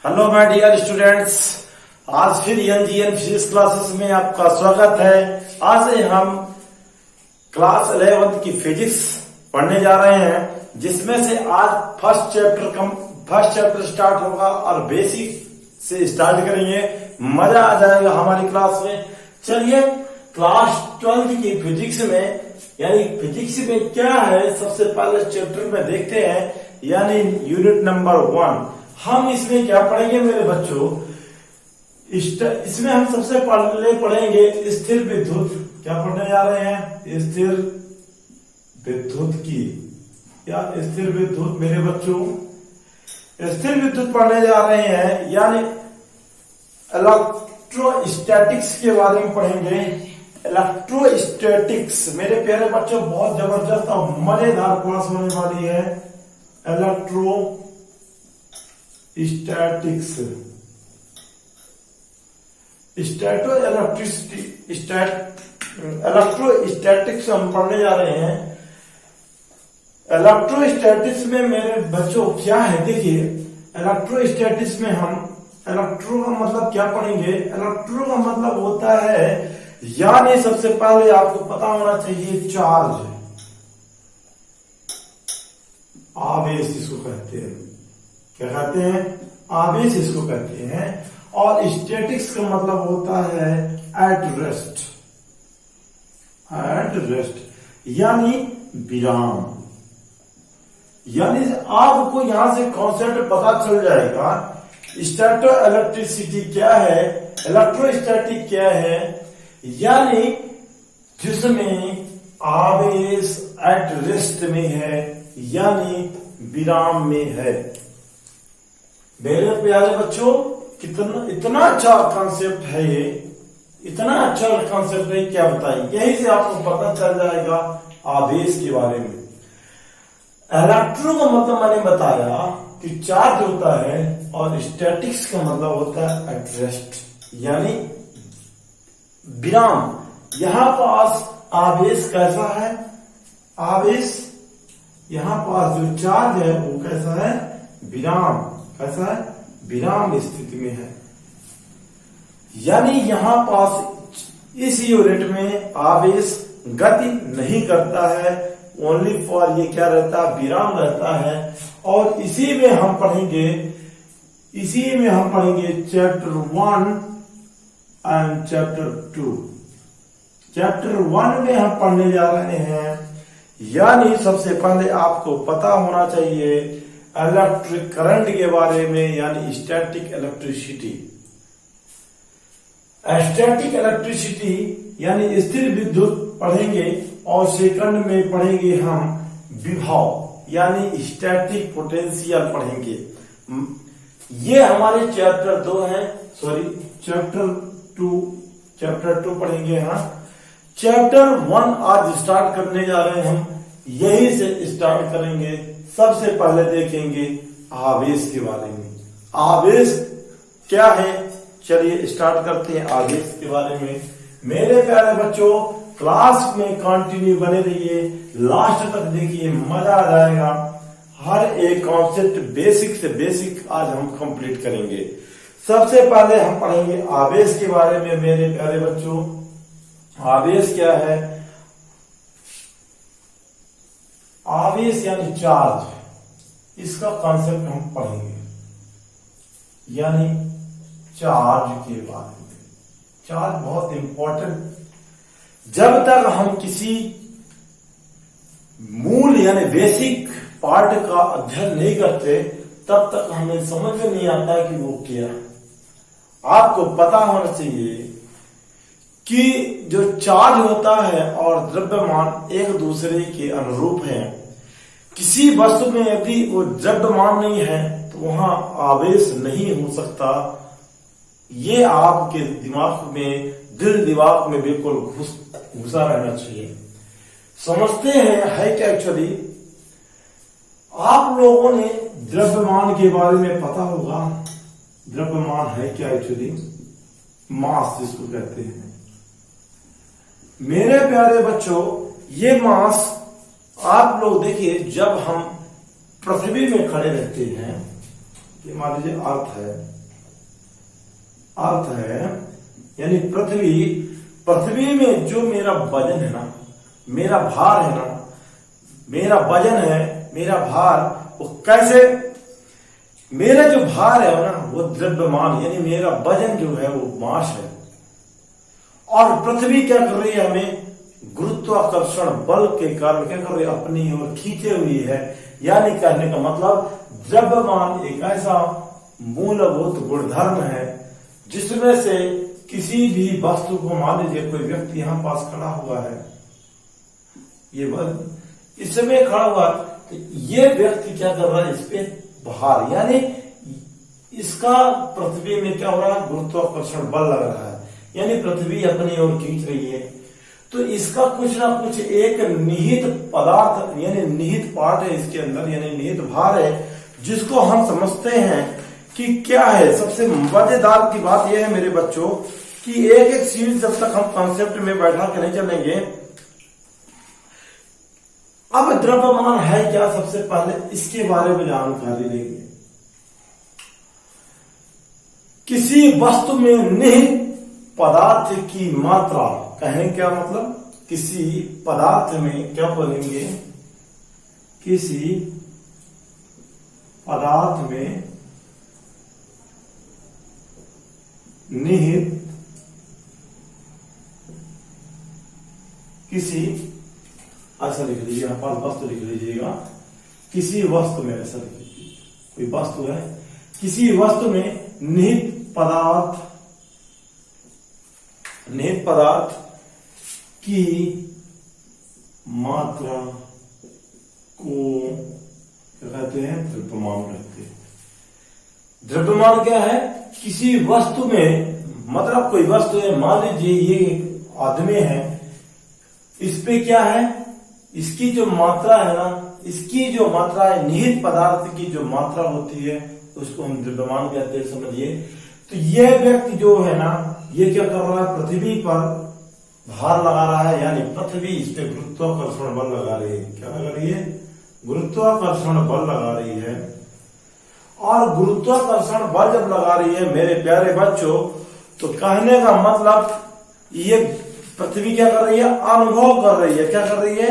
Hello my dear students, आज फिर NGN physics classes में आपका स्वागत है। आज हम क्लास 11th की फिजिक्स पढ़ने जा रहे हैं, जिसमें से आज फर्स्ट चैप्टर स्टार्ट होगा और बेसिक से स्टार्ट करेंगे। मजा आ जाएगा हमारी क्लास में। चलिए क्लास 12th की फिजिक्स में यानी फिजिक्स में क्या है सबसे पहले चैप्टर में देखते हैं, यानी यूनिट नंबर 1। हम इसमें क्या पढ़ेंगे मेरे बच्चों? इसमें हम सबसे पहले पढ़ेंगे स्थिर विद्युत। क्या पढ़ने जा रहे हैं? स्थिर विद्युत की या स्थिर विद्युत। मेरे बच्चों स्थिर विद्युत पढ़ने जा रहे हैं, यानी इलेक्ट्रोस्टैटिक्स के बारे में पढ़ेंगे। इलेक्ट्रोस्टैटिक्स मेरे प्यारे बच्चों बहुत जबरदस्त और मजेदार क्लास होने वाली है। इलेक्ट्रोस्टैटिक्स, इलेक्ट्रोस्टैटिक्स हम पढ़ने जा रहे हैं। इलेक्ट्रोस्टैटिक्स में मेरे बच्चों क्या है, देखिए इलेक्ट्रोस्टैटिक्स में हम इलेक्ट्रो का मतलब क्या पढ़ेंगे? इलेक्ट्रो का मतलब होता है, यानी सबसे पहले आपको पता होना चाहिए चार्ज, आवेश इसको कहते हैं। क्या कहते हैं? आवेश इसको कहते हैं। और स्टैटिक्स का मतलब होता है एट रेस्ट, यानी विराम। यानी आपको यहां से कॉन्सेप्ट पता चल जाएगा। स्टैटो इलेक्ट्रिसिटी क्या है, इलेक्ट्रोस्टैटिक क्या है, यानी जिसमें आवेश एट रेस्ट में है, यानी विराम में है। मेरे प्यारे बच्चों इतना अच्छा कॉन्सेप्ट है ये, इतना अच्छा कॉन्सेप्ट है, क्या बताइए। यही से आपको पता चल जाएगा आवेश के बारे में। इलेक्ट्रो का मतलब मैंने बताया कि चार्ज होता है, और स्टैटिक्स का मतलब होता है एट रेस्ट, यानी विराम। यहां पास आवेश कैसा है? आवेश यहां पास जो चार्ज है वो कैसा है? विराम। कैसा है? विराम स्थिति में है। यानी यहां पास इस यूनिट में आवेश गति नहीं करता है, ओनली फॉर ये क्या रहता है? विराम रहता है। और इसी में हम पढ़ेंगे चैप्टर 1 एंड चैप्टर 2। चैप्टर 1 में हम पढ़ने जा रहे हैं, यानी सबसे पहले आपको पता होना चाहिए इलेक्ट्रिक करंट के बारे में, यानी स्टैटिक इलेक्ट्रिसिटी। स्टैटिक इलेक्ट्रिसिटी यानी स्थिर विद्युत पढ़ेंगे, और सेकंड में पढ़ेंगे हम विभव, यानी स्टैटिक पोटेंशियल पढ़ेंगे। ये हमारे चैप्टर 2 है, सॉरी चैप्टर 2 पढ़ेंगे। हाँ, चैप्टर 1 आज स्टार्ट करने जा रहे हैं हम, यही से स्टार्ट करेंगे। सबसे पहले देखेंगे आवेश के बारे में। आवेश क्या है? चलिए स्टार्ट करते हैं आवेश के बारे में। मेरे प्यारे बच्चों क्लास में कंटिन्यू बने रहिए, लास्ट तक देखिए, मजा आ जाएगा। हर एक कॉन्सेप्ट बेसिक से बेसिक आज हम कंप्लीट करेंगे। सबसे पहले हम पढ़ेंगे आवेश के बारे में। मेरे प्यारे बच्चों आवेश क्या है? आवेश यानी चार्ज, इसका कॉन्सेप्ट हम पढ़ेंगे, यानी चार्ज के बारे में। चार्ज बहुत इंपॉर्टेंट। जब तक हम किसी मूल यानी बेसिक पार्ट का अध्ययन नहीं करते, तब तक हमें समझ में नहीं आता कि वो क्या। आपको पता होना चाहिए कि जो चार्ज होता है और द्रव्यमान एक दूसरे के अनुरूप हैं। किसी वस्तु में यदि वो द्रव्यमान नहीं है तो वहां आवेश नहीं हो सकता। ये आपके दिमाग में, दिल दिमाग में बिल्कुल घुसा रहना चाहिए। समझते हैं है क्या? एक्चुअली आप लोगों ने द्रव्यमान के बारे में पता होगा। द्रव्यमान है क्या? एक्चुअली मास जिसको कहते हैं। मेरे प्यारे बच्चों ये मास आप लोग देखिए, जब हम पृथ्वी में खड़े रहते हैं ये मान लीजिए अर्थ है, यानी पृथ्वी में जो मेरा वजन है ना, मेरा भार है ना, मेरा वजन है, मेरा भार, वो कैसे, मेरा जो भार है ना वो द्रव्यमान, यानी मेरा वजन जो है वो मास है, और पृथ्वी क्या कर रही है, हमें गुरुत्वाकर्षण बल के कारण क्या कर रही है, अपनी ओर खींचे हुई है। यानी कहने का मतलब द्रव्यमान एक ऐसा मूलभूत गुणधर्म है जिसमें से किसी भी वस्तु को, मान लीजिए कोई व्यक्ति यहां पास खड़ा हुआ है, ये इस समय खड़ा हुआ, तो ये व्यक्ति क्या कर रहा है, इस पे भार, यानी इसका पृथ्वी में क्या हो रहा है, गुरुत्वाकर्षण बल लग रहा है, यानी पृथ्वी अपनी ओर खींच रही है। तो इसका कुछ ना कुछ एक निहित पदार्थ, यानी निहित पार्ट है इसके अंदर, यानी निहित भार है, जिसको हम समझते हैं कि क्या है। सबसे मजेदार की बात यह है मेरे बच्चों कि एक एक चीज जब तक हम कॉन्सेप्ट में बैठा के नहीं चलेंगे। अब द्रव्यमान है क्या, सबसे पहले इसके बारे में जानकारी लेंगे। किसी वस्तु में निहित पदार्थ की मात्रा, कहें क्या मतलब, किसी पदार्थ में क्या बोलेंगे, किसी पदार्थ में निहित, किसी, ऐसा लिख लीजिए, यहां पर वस्तु लिख लीजिएगा, किसी वस्तु में, ऐसा लिख लीजिए, कोई वस्तु है, किसी वस्तु में निहित पदार्थ की मात्रा को क्या कहते हैं, द्रव्यमान कहते हैं। द्रव्यमान क्या है, किसी वस्तु में, मतलब कोई वस्तु है, मान लीजिए ये आदमी है, इस पे क्या है, इसकी जो मात्रा है ना, इसकी जो मात्रा है, निहित पदार्थ की जो मात्रा होती है उसको हम द्रव्यमान कहते हैं, समझिए। तो यह व्यक्ति जो है ना, ये क्या कर रहा है, पृथ्वी पर भार लगा रहा है, यानी पृथ्वी इस पे गुरुत्वाकर्षण बल लगा रही है। क्या लगा रही है, गुरुत्वाकर्षण बल लगा रही है। और गुरुत्वाकर्षण बल जब लगा रही है मेरे प्यारे बच्चों, तो कहने का मतलब ये पृथ्वी क्या कर रही है, अनुभव कर रही है। क्या कर रही है,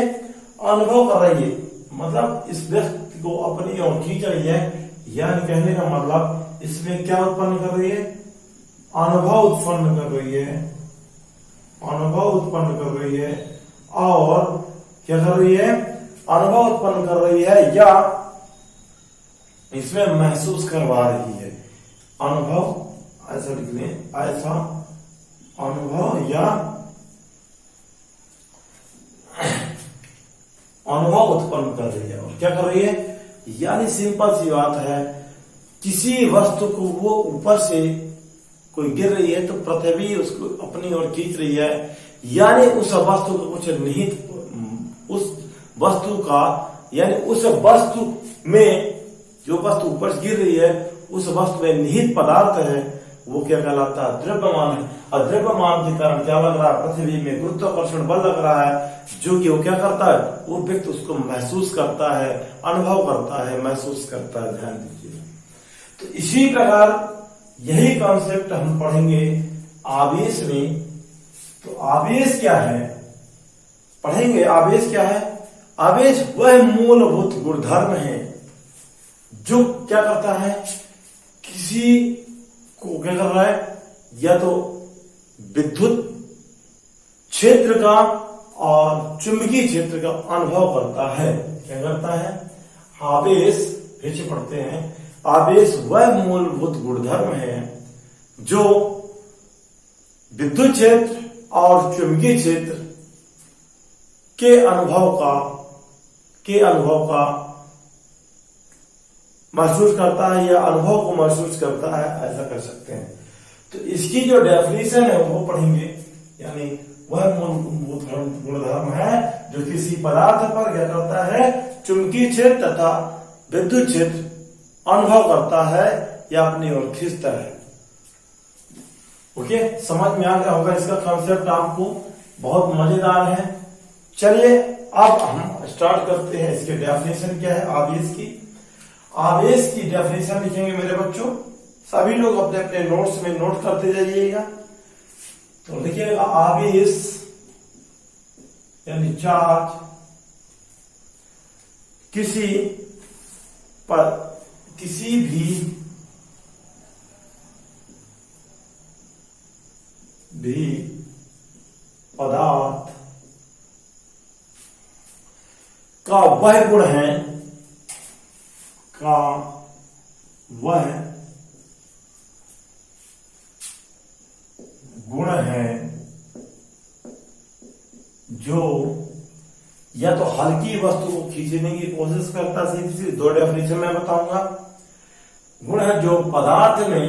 अनुभव कर रही है, मतलब इस व्यक्ति को अपनी ओर खींच रही है। यानी कहने का मतलब इसमें क्या उत्पन्न कर रही है, अनुभव उत्पन्न कर रही है, अनुभव उत्पन्न कर रही है। और क्या कर रही है, अनुभव उत्पन्न कर रही है, या इसमें महसूस करवा रही है। अनुभव ऐसा लिख लें, ऐसा अनुभव या अनुभव उत्पन्न कर रही है। और क्या कर रही है, यानी सिंपल सी बात है, किसी वस्तु को वो ऊपर से कोई गिर रही है तो पृथ्वी उसको अपनी ओर खींच रही है, यानी उस वस्तु को कुछ निहित, उस वस्तु का, यानी उस वस्तु में, जो वस्तु ऊपर से गिर रही है उस वस्तु में निहित पदार्थ है, वो क्या कहलाता है, द्रव्यमान है। और द्रव्यमान के कारण क्या लग रहा है, पृथ्वी में गुरुत्वाकर्षण बल लग रहा है, जो कि वो क्या करता है, वो व्यक्ति उसको महसूस करता है, अनुभव करता है, महसूस करता है। ध्यान दीजिए। तो इसी प्रकार यही कॉन्सेप्ट हम पढ़ेंगे आवेश में। तो आवेश क्या है, पढ़ेंगे आवेश क्या है। आवेश वह मूलभूत गुणधर्म है जो क्या करता है, किसी को क्या कर रहा है, या तो विद्युत क्षेत्र का और चुंबकीय क्षेत्र का अनुभव करता है। क्या करता है, आवेश, फिर से पढ़ते हैं, आवेश वह मूलभूत गुणधर्म है जो विद्युत क्षेत्र और चुंबकीय क्षेत्र के अनुभव का महसूस करता है, या अनुभव को महसूस करता है, ऐसा कर सकते हैं। तो इसकी जो डेफिनेशन है वो पढ़ेंगे, यानी वह मूलभूत गुणधर्म है जो किसी पदार्थ पर क्या करता है, चुंबकीय क्षेत्र तथा विद्युत क्षेत्र अनुभव करता है या अपनी ओर खींचता है। ओके, समझ में आ गया होगा इसका कॉन्सेप्ट आपको, बहुत मजेदार है। चलिए अब हम स्टार्ट करते हैं। इसके डेफिनेशन क्या है आवेश की। आवेश की डेफिनेशन लिखेंगे मेरे बच्चों। सभी लोग अपने अपने नोट्स में नोट करते जाइएगा। तो लिखिएगा आवेश यानी चार्ज किसी भी पदार्थ का वह गुण है जो या तो हल्की वस्तु को खींचने की कोशिश करता है, सीधी दो डेफिनेशन मैं बताऊंगा। गुण है जो पदार्थ में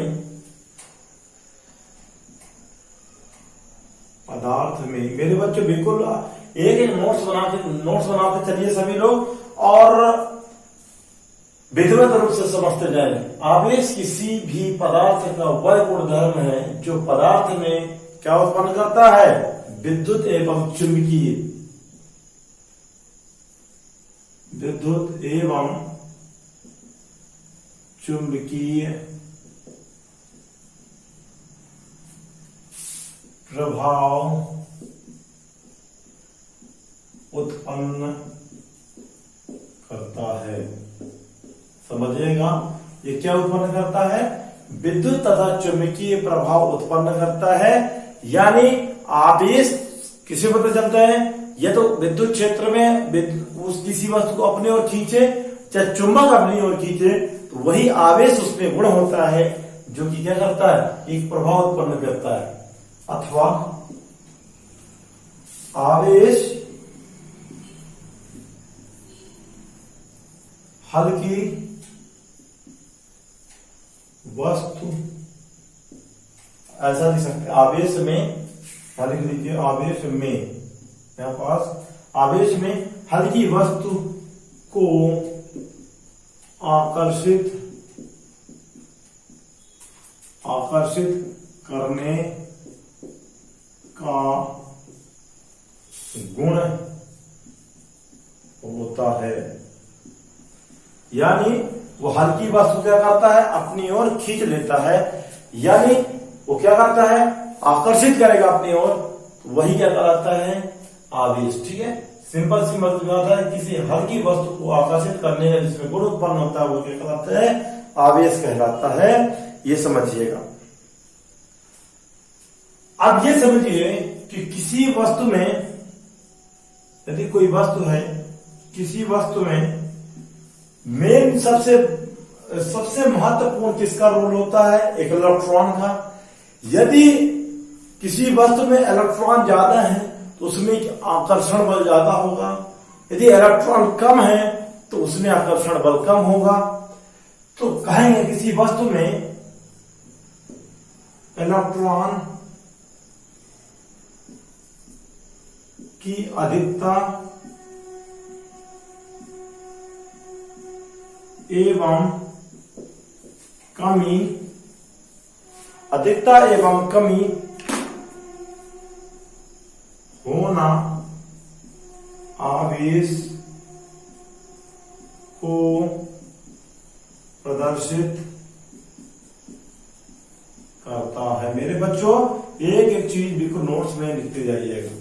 मेरे बच्चों बिल्कुल एक एक नोट्स बनाते चलिए सभी लोग, और विधिवत रूप से समझते जाएंगे। आवेश किसी भी पदार्थ का वह गुण धर्म है जो पदार्थ में क्या उत्पन्न करता है, विद्युत एवं चुंबकीय प्रभाव उत्पन्न करता है। समझिएगा, ये क्या उत्पन्न करता है, विद्युत तथा चुंबकीय प्रभाव उत्पन्न करता है। यानी आवेश किसी पता चलता है, या तो विद्युत क्षेत्र में उस किसी वस्तु को अपने ओर खींचे, चाहे चुंबक अपनी ओर खींचे, तो वही आवेश उसमें गुण होता है जो कि क्या करता है, एक प्रभाव उत्पन्न करता है। अथवा आवेश हल्की वस्तु, ऐसा लिख सकते हैं, आवेश में लिख लीजिए, आवेश में यहां पास आवेश में हल्की वस्तु को आकर्षित करने का गुण होता है। यानी वो हल्की वस्तु क्या करता है, अपनी ओर खींच लेता है, यानी वो क्या करता है, आकर्षित करेगा अपनी ओर, वही क्या कहलाता है, आवेश। ठीक है, सिंपल सी मतलब बात है, किसी हल्की वस्तु को आकर्षित करने का जिसमें गुण उत्पन्न होता है वो क्या कहलाता है, आवेश कहलाता है। ये समझिएगा। अब ये समझिए कि किसी वस्तु में, यदि कोई वस्तु है, किसी वस्तु में मेन सबसे महत्वपूर्ण किसका रोल होता है, एक इलेक्ट्रॉन का। यदि किसी वस्तु में इलेक्ट्रॉन ज्यादा है तो उसमें आकर्षण बल ज्यादा होगा, यदि इलेक्ट्रॉन कम है तो उसमें आकर्षण बल कम होगा। तो कहेंगे किसी वस्तु में इलेक्ट्रॉन की अधिकता एवं कमी, अधिकता एवं कमी होना आवेश को प्रदर्शित करता है। मेरे बच्चों एक एक चीज बिल्कुल नोट्स में लिखते जाइएगा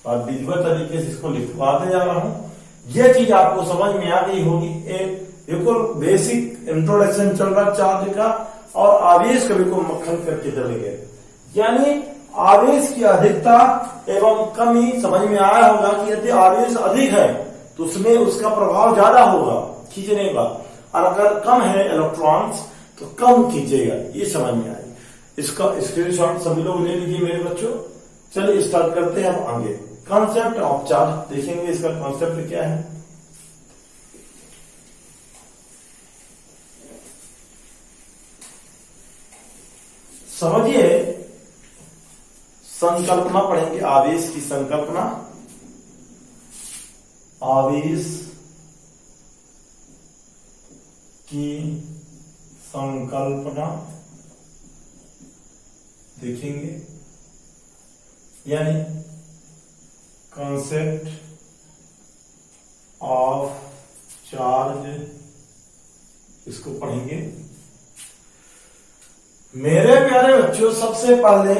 और विधिवत तरीके से इसको लिखवाते जा रहा हूं। यह चीज आपको समझ में आ गई होगी। एक बिल्कुल बेसिक इंट्रोडक्शन चल रहा चार्ज का, और आवेश का बिल्कुल मक्खन करके चले गए। यानी आवेश की अधिकता एवं कमी समझ में आया होगा कि यदि आवेश अधिक है तो उसमें उसका प्रभाव ज्यादा होगा खींचने का, और अगर कम है इलेक्ट्रॉन्स तो कम खींचेगा। ये समझ में आएगा। इसका स्क्रीनशॉट सभी लोग ले लीजिए मेरे बच्चों। चलिए स्टार्ट करते हैं अब आगे। कॉन्सेप्ट ऑफ चार्ज देखेंगे, इसका कॉन्सेप्ट क्या है। समझिए, संकल्पना पढ़ेंगे, आवेश की संकल्पना। आवेश की संकल्पना देखेंगे, यानी कॉन्सेप्ट ऑफ चार्ज इसको पढ़ेंगे। मेरे प्यारे बच्चों, सबसे पहले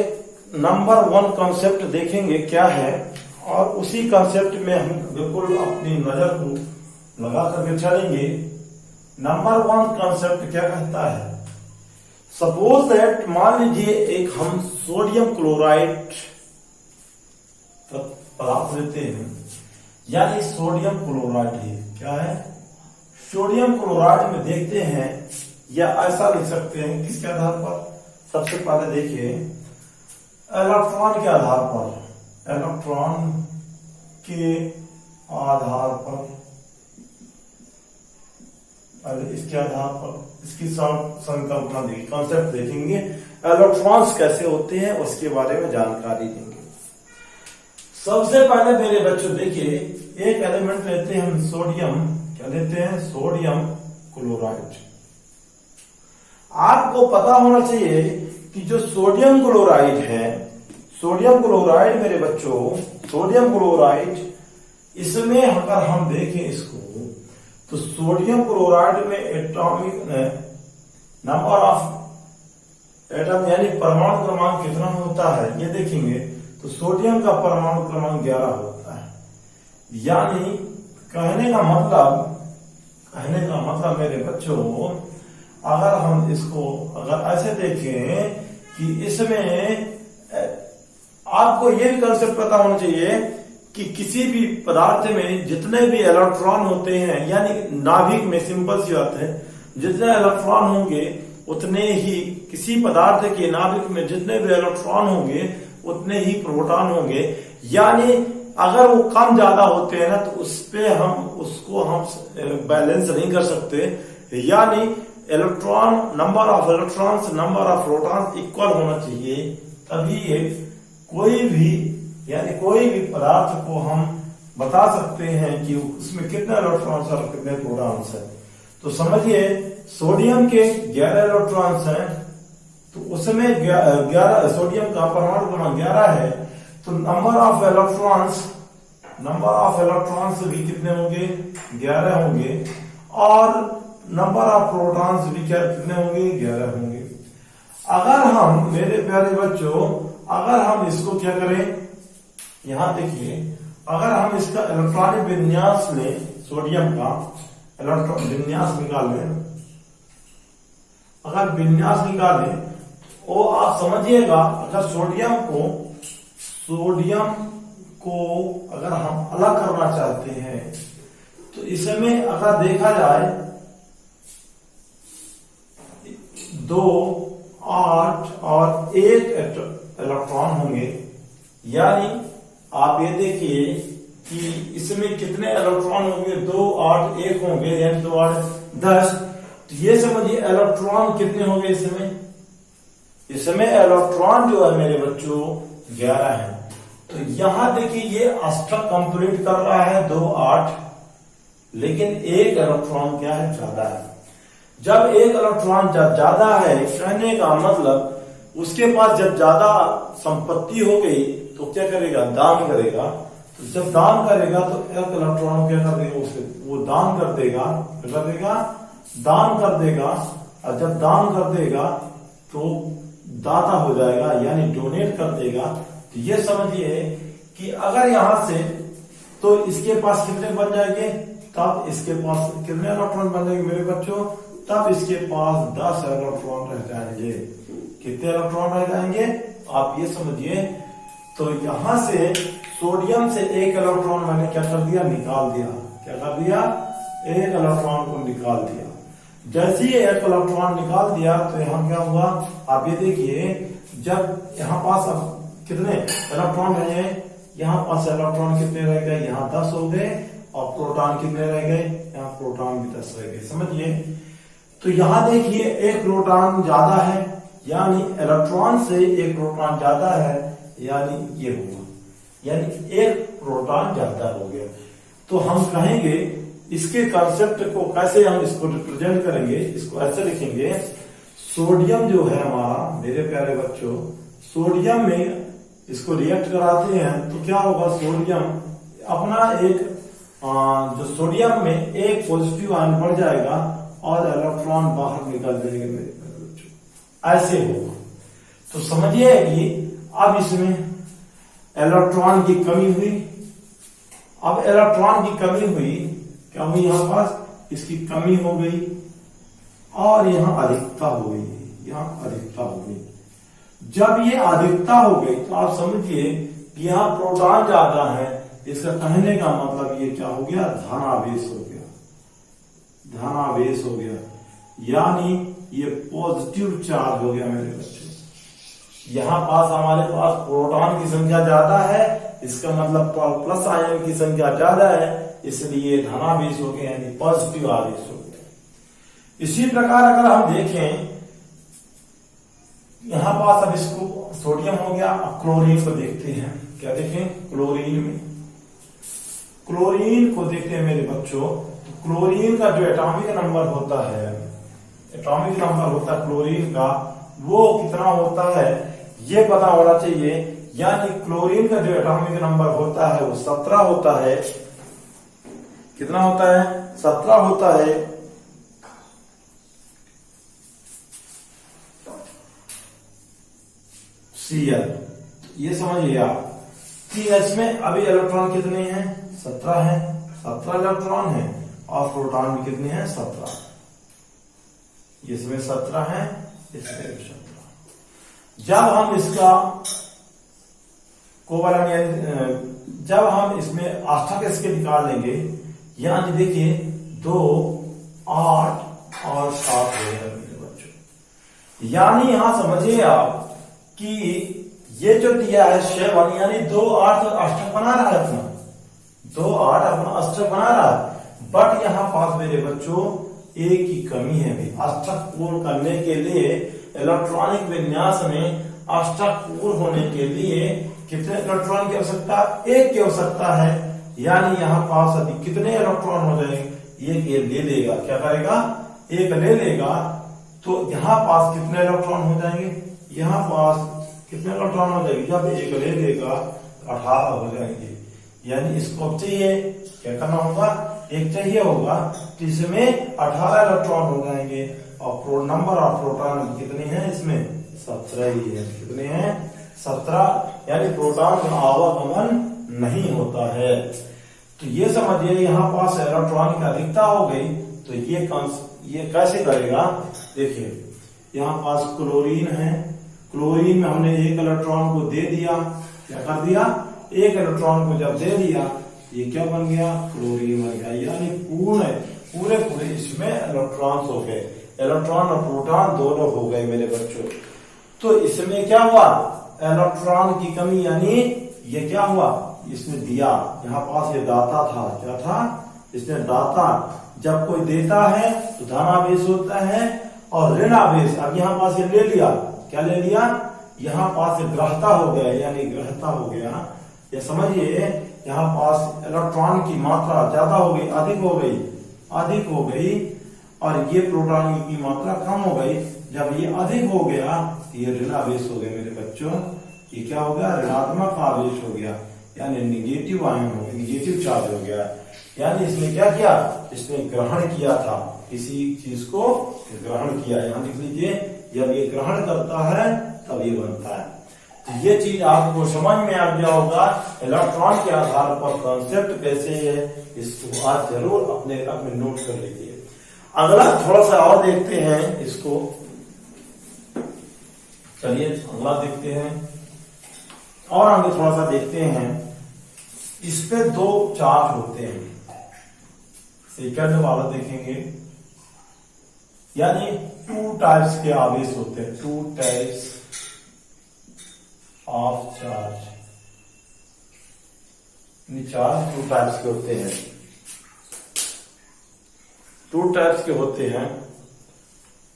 नंबर 1 कॉन्सेप्ट देखेंगे क्या है, और उसी कॉन्सेप्ट में हम बिल्कुल अपनी नजर को लगा करके चलेंगे। नंबर 1 कॉन्सेप्ट क्या कहता है? सपोज दैट, मान लीजिए एक हम सोडियम क्लोराइड पदार्थ लेते हैं, यानी सोडियम क्लोराइड है। क्या है? सोडियम क्लोराइड में देखते हैं, या ऐसा लिख सकते हैं, किसके आधार पर? सबसे पहले देखिए इलेक्ट्रॉन के आधार पर, इलेक्ट्रॉन के आधार पर, पहले इसके आधार पर इसकी संकल्पना देखिए, कॉन्सेप्ट देखेंगे, इलेक्ट्रॉन्स कैसे होते हैं उसके बारे में जानकारी देंगे। सबसे पहले मेरे बच्चों देखिए, एक एलिमेंट लेते हैं हम सोडियम, क्या लेते हैं? Sodium chloride. आपको पता होना चाहिए कि जो सोडियम क्लोराइड है, सोडियम क्लोराइड मेरे बच्चों, सोडियम क्लोराइड, इसमें अगर हम देखें इसको, तो सोडियम क्लोराइड में एटॉमिक नंबर ऑफ एटम यानी परमाणु क्रमांक कितना होता है, ये देखेंगे तो सोडियम का परमाणु क्रमांक 11 होता है। यानी कहने का मतलब मेरे बच्चों, अगर हम इसको अगर ऐसे देखें कि इसमें आपको ये भी कंसेप्ट पता होना चाहिए कि किसी भी पदार्थ में जितने भी इलेक्ट्रॉन होते हैं, यानी नाभिक में सिंपल सी बात है, जितने इलेक्ट्रॉन होंगे उतने ही, किसी पदार्थ के नाभिक में जितने भी इलेक्ट्रॉन होंगे उतने ही प्रोटॉन होंगे। यानी अगर वो कम ज्यादा होते हैं ना, तो उस पे उसको हम बैलेंस नहीं कर सकते। यानी electron, number of electrons, number of protons equal होना चाहिए, तभी कोई भी पदार्थ को हम बता सकते हैं कि उसमें कितने इलेक्ट्रॉन्स और कितने प्रोटॉन्स है। तो समझिए, सोडियम के 11 इलेक्ट्रॉन्स हैं, तो उसमें 11 सोडियम का परमाणु क्रमांक 11 है, तो नंबर ऑफ इलेक्ट्रॉन्स भी कितने होंगे? 11 होंगे, और नंबर ऑफ प्रोटॉन्स भी कितने होंगे? 11 होंगे। अगर हम, मेरे प्यारे बच्चों, अगर हम इसको क्या करें, यहां देखिए, अगर हम इसका इलेक्ट्रॉनिक विन्यास लें, सोडियम का इलेक्ट्रॉन विन्यास निकालें, अगर विन्यास निकालें, वो आप समझिएगा, अगर सोडियम को अगर हम अलग करना चाहते हैं, तो इसमें अगर देखा जाए 2, 8 और 1 इलेक्ट्रॉन होंगे। यानी आप ये देखिए कि इसमें कितने इलेक्ट्रॉन होंगे? 2, 8, 1 होंगे, यानी 2, 8, 10। तो ये समझिए इलेक्ट्रॉन कितने होंगे इसमें इलेक्ट्रॉन जो है मेरे बच्चों 11 है। तो यहां देखिए ये अष्टक कंप्लीट कर रहा है 2, 8, लेकिन एक इलेक्ट्रॉन क्या है? ज्यादा है। जब एक इलेक्ट्रॉन ज्यादा है, कहने का मतलब उसके पास जब ज्यादा संपत्ति हो गई तो क्या करेगा? दान करेगा। तो जब दान करेगा तो एक इलेक्ट्रॉन क्या कर देगा? उसे वो दान कर देगा, क्या कर देगा? दान कर देगा। और जब दान कर देगा तो दाता हो जाएगा, यानी डोनेट कर देगा। तो ये समझिए कि अगर यहां से, तो इसके पास कितने बन जाएंगे? तब इसके पास कितने इलेक्ट्रॉन बन जाएंगे मेरे बच्चों? तब इसके पास 10 इलेक्ट्रॉन रह जाएंगे। कितने इलेक्ट्रॉन रह जाएंगे आप ये समझिए। तो यहां से सोडियम से एक इलेक्ट्रॉन मैंने क्या कर दिया? निकाल दिया। क्या कर दिया? एक इलेक्ट्रॉन को निकाल दिया। जैसे ही एक इलेक्ट्रॉन निकाल दिया तो यहाँ क्या हुआ? आप ये देखिए, जब यहाँ पास अब कितने इलेक्ट्रॉन रहे? यहाँ पास इलेक्ट्रॉन कितने रह गए? यहाँ 10 हो गए। और प्रोटॉन कितने रह गए? यहाँ प्रोटॉन भी 10 रह गए। समझिए, तो यहाँ देखिए एक प्रोटॉन ज्यादा है, यानी इलेक्ट्रॉन से एक प्रोटॉन ज्यादा है, यानी ये हुआ, यानी एक प्रोटॉन ज्यादा हो गया। तो हम कहेंगे इसके कॉन्सेप्ट को कैसे हम इसको रिप्रेजेंट करेंगे? इसको ऐसे लिखेंगे, सोडियम जो है हमारा, मेरे प्यारे बच्चों, सोडियम में इसको रिएक्ट कराते हैं तो क्या होगा? सोडियम अपना एक जो सोडियम में एक पॉजिटिव आयन बढ़ जाएगा और इलेक्ट्रॉन बाहर निकल जाएंगे मेरे बच्चों, ऐसे होगा। तो समझिए कि अब इसमें इलेक्ट्रॉन की कमी हुई। अब इलेक्ट्रॉन की कमी हुई, क्या हुई यहां पास, इसकी कमी हो गई और यहां अधिकता हो गई, यहां अधिकता हो गई। जब ये अधिकता हो गई तो आप समझिए कि यहां प्रोटॉन ज्यादा है, इसका कहने का मतलब ये क्या हो गया, धनावेश हो गया, धनावेश हो गया, यानी ये पॉजिटिव चार्ज हो गया मेरे बच्चों। यहां पास हमारे पास प्रोटॉन की संख्या ज्यादा है, इसका मतलब प्लस आयन की संख्या ज्यादा है, इसलिए धनावेश हो गया, यानी पॉजिटिव आवेश हो गया। इसी प्रकार अगर हम देखें यहां पास, अब इसको सोडियम हो गया, अब क्लोरीन को देखते हैं, क्या देखें, क्लोरीन में, क्लोरीन को देखते हैं मेरे बच्चों। तो क्लोरीन का जो एटॉमिक नंबर होता है, एटॉमिक नंबर होता है क्लोरीन का, वो कितना होता है ये पता होना चाहिए। यानी क्लोरीन का जो एटॉमिक नंबर होता है वो 17 होता है। कितना होता है, 17 होता है। Cl, ये समझिए आप कि इसमें अभी इलेक्ट्रॉन कितने हैं, 17 है, 17 इलेक्ट्रॉन है, और प्रोटॉन भी कितने हैं, 17। इसमें 17 है, इसमें 17। जब हम इसका कोवलेंट, जब हम इसमें अष्टक इसके निकाल लेंगे, यानी देखिए 2, 8 और 7 हो गया मेरे बच्चों। यानी यहां समझिए आप कि ये जो दिया है 7, यानी 2, 8 अष्टक बना रहा है अपना, 2, 8 अपना अष्टक बना रहा है। बट यहां पास मेरे बच्चों एक की कमी है भी। अष्टक पूर्ण करने के लिए इलेक्ट्रॉनिक विन्यास में अष्टक पूर्ण होने के लिए कितने इलेक्ट्रॉन की आवश्यकता, एक की आवश्यकता है। यानी यहां पास अभी कितने इलेक्ट्रॉन हो जाएंगे, एक ये ले लेगा, क्या करेगा, एक ले लेगा। तो यहां पास कितने इलेक्ट्रॉन हो जाएंगे, यहां पास कितने इलेक्ट्रॉन हो जाएंगे, जब एक ले लेगा 18 हो जाएंगे। यानी इसको चाहिए क्या करना होगा, एक चाहिए होगा, तो इसमें 18 इलेक्ट्रॉन हो जाएंगे। और नंबर ऑफ प्रोटॉन कितने हैं इसमें, 17 ही है। कितने हैं, 17। यानी प्रोटॉन का आवागमन नहीं होता है। तो ये समझिए यहां पास इलेक्ट्रॉन की अधिकता हो गई, तो ये कैसे करेगा, देखिए यहां पास क्लोरीन है, क्लोरीन में हमने एक इलेक्ट्रॉन को दे दिया, क्या कर दिया, एक इलेक्ट्रॉन को जब दे दिया, ये क्या बन गया, क्लोरीन बन गया। यानी पूरे इसमें इलेक्ट्रॉन्स हो गए, इलेक्ट्रॉन और प्रोटॉन दोनों हो गए मेरे बच्चों। तो इसमें क्या हुआ, इलेक्ट्रॉन की कमी, यानी ये क्या हुआ, इसने दिया, यहाँ पास ये दाता था, क्या था, इसने दाता। जब कोई देता है तो धनावेश होता है और ऋणावेश। अब यहाँ पास ये ले लिया, क्या ले लिया, यहाँ पास ग्रहता हो गया, यानी ग्रहता हो गया। ये समझिए यहाँ पास इलेक्ट्रॉन की मात्रा ज्यादा हो गई, अधिक हो गई, और ये प्रोटॉन की मात्रा कम हो गई। जब ये अधिक हो गया ये ऋणावेश हो गया मेरे बच्चों। ये क्या हो गया, ऋणात्मक आवेश हो गया, यानी निगेटिव आयन हो गया, निगेटिव चार्ज हो गया। यानी इसने क्या किया, इसने ग्रहण किया था, किसी चीज को ग्रहण किया। यहाँ लिख लीजिए, जब ये ग्रहण करता है तब ये बनता है। तो ये चीज आपको समझ में आ गया होगा, इलेक्ट्रॉन के आधार पर कॉन्सेप्ट कैसे है, इसको आज जरूर अपने नोट कर लीजिए। अगला थोड़ा सा और देखते हैं इसको, चलिए अगला देखते हैं, और आगे थोड़ा सा देखते हैं। इस पे 2 चार्ज होते हैं, सेकंड वाला देखेंगे, यानी 2 टाइप्स के आवेश होते हैं, 2 types of charge. Charge 2 types के होते हैं, 2 टाइप्स के होते हैं।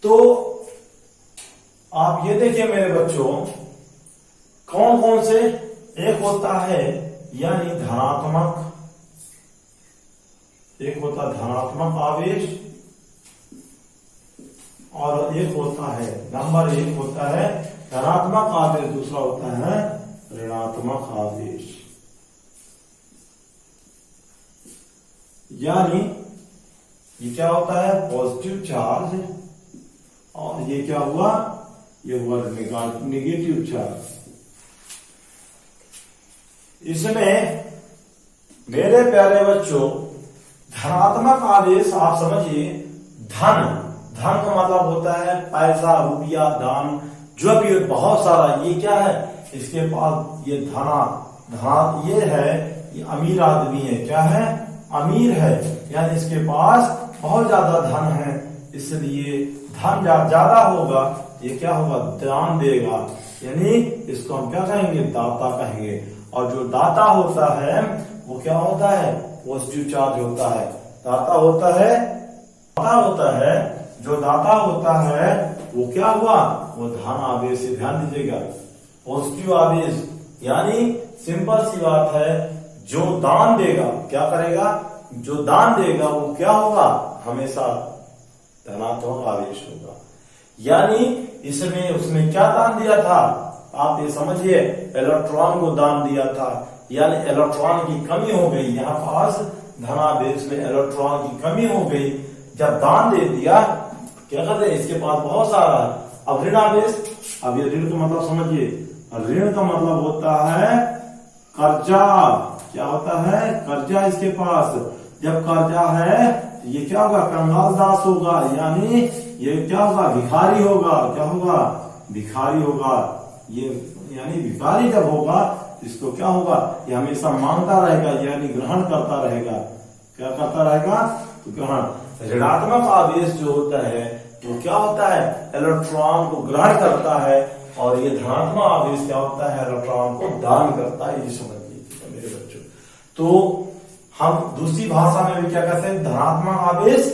तो आप ये देखिए मेरे बच्चों, कौन कौन से, एक होता है यानी धनात्मक, एक होता धनात्मक आवेश, और एक होता है नंबर 1 होता है धनात्मक आवेश, दूसरा होता है ऋणात्मक आवेश। यानी ये क्या होता है, पॉजिटिव चार्ज, और ये क्या हुआ, ये हुआ नेगेटिव चार्ज। इसमें मेरे प्यारे बच्चों धनात्मक आवेश आप समझिए, धन, धन का मतलब होता है पैसा, रुपया, दान, जो भी बहुत सारा, ये क्या है, इसके पास ये धना ये है, ये अमीर आदमी है, क्या है, अमीर है, यानी इसके पास बहुत ज्यादा धन है, इसलिए धन ज्यादा होगा, ये क्या होगा, दान देगा, यानी इसको हम क्या कहेंगे, दाता कहेंगे। और जो दाता होता है वो क्या होता है, पॉजिटिव चार्ज होता है। दाता होता है, जो दाता होता है वो क्या हुआ, वो धन आवेश से, ध्यान दीजिएगा, पॉजिटिव आवेश, यानी सिंपल सी बात है, जो दान देगा क्या करेगा, जो दान देगा वो क्या होगा, हमेशा धनात्मक आवेश होगा। यानी इसमें उसने क्या दान दिया था, आप ये समझिए, इलेक्ट्रॉन को दान दिया था, यानी इलेक्ट्रॉन की कमी हो गई, यहाँ पास धनावेश में इलेक्ट्रॉन की कमी हो गई, जब दान दे दिया क्या करते, इसके पास बहुत सारा है। अब ऋणावेश, अब ये ऋण का मतलब समझिए, ऋण का मतलब होता है कर्जा, क्या होता है, कर्जा इसके पास, जब कर्जा है ये क्या होगा, कंगाल दास होगा, यानी ये क्या होगा, भिखारी होगा, क्या होगा, भिखारी होगा, ये यानी भिखारी जब होगा इसको क्या होगा, ये हमेशा मांगता रहेगा, यानी ग्रहण करता रहेगा, क्या करता रहेगा, तो ग्रहण। ऋणात्मक आवेश जो होता है वो क्या होता है, इलेक्ट्रॉन को ग्रहण करता है, और ये धनात्मक आवेश क्या होता है, इलेक्ट्रॉन को दान करता है, ये समझ लीजिए मेरे बच्चों। तो हम दूसरी भाषा में भी क्या कहते हैं, धनात्मक आवेश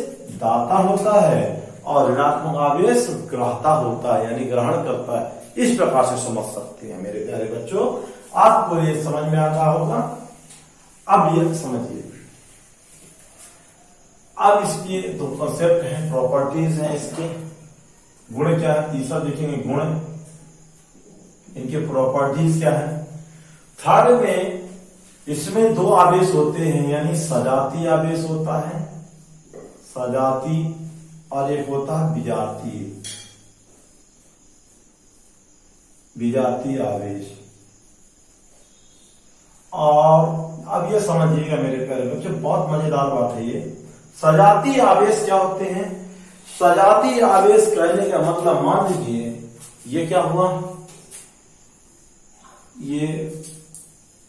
दाता होता है और ऋणात्मक आवेश ग्राहता होता है, यानी ग्रहण करता है। इस प्रकार से समझ सकते हैं मेरे प्यारे बच्चों, आपको ये समझ में आता होगा। अब ये समझिए, अब इसके दो कॉन्सेप्ट हैं, प्रॉपर्टीज हैं, इसके गुण क्या है, तीसरा देखेंगे गुण, इनके प्रॉपर्टीज क्या है। थर्ड में इसमें दो आवेश होते हैं, यानी सजाती आवेश होता है, सजाती, और एक होता है विजातीय आवेश। और अब ये समझिएगा मेरे प्यारे बच्चे, बहुत मजेदार बात है ये। सजाती आवेश क्या होते हैं, सजाती आवेश कहने का मतलब, मान लीजिए ये क्या हुआ, ये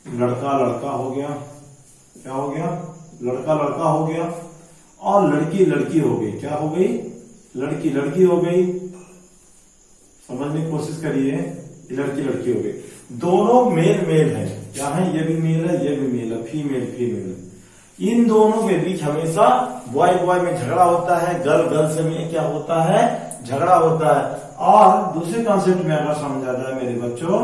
लड़का लड़का हो गया, क्या हो गया, लड़का लड़का हो गया, और लड़की लड़की हो गई, क्या हो गई, लड़की लड़की हो गई, समझने की कोशिश करिए, लड़की लड़की हो गई, दोनों मेल मेल है, क्या है, ये भी मेल है, ये भी मेल है, फीमेल फीमेल। इन दोनों के बीच हमेशा बॉय बॉय में झगड़ा होता है, गर्ल गर्ल से में क्या होता है, झगड़ा होता है। और दूसरे कॉन्सेप्ट में अगर समझा जाए मेरे बच्चों,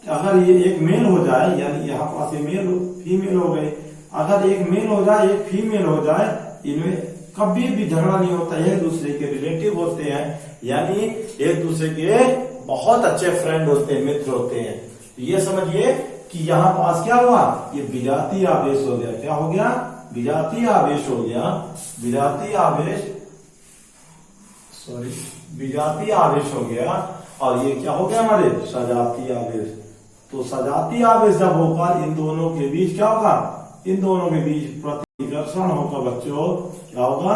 अगर ये एक मेल हो जाए, यानी यहाँ पास ये मेल फीमेल हो गए, अगर एक मेल हो जाए एक फीमेल हो जाए, इनमें कभी भी झगड़ा नहीं होता, एक दूसरे के रिलेटिव होते हैं, यानी एक दूसरे के बहुत अच्छे फ्रेंड होते हैं, मित्र होते हैं। ये समझिए कि यहाँ पास क्या हुआ, ये विजातीय आवेश हो गया, क्या हो गया, विजातीय आवेश हो गया, विजातीय आवेश, सॉरी, विजातीय आवेश हो गया, और ये क्या हो गया हमारे, सजातीय आवेश। तो सजातीय आवेश जब होगा, इन दोनों के बीच क्या होगा, इन दोनों के बीच प्रतिकर्षण होगा बच्चों, क्या होगा,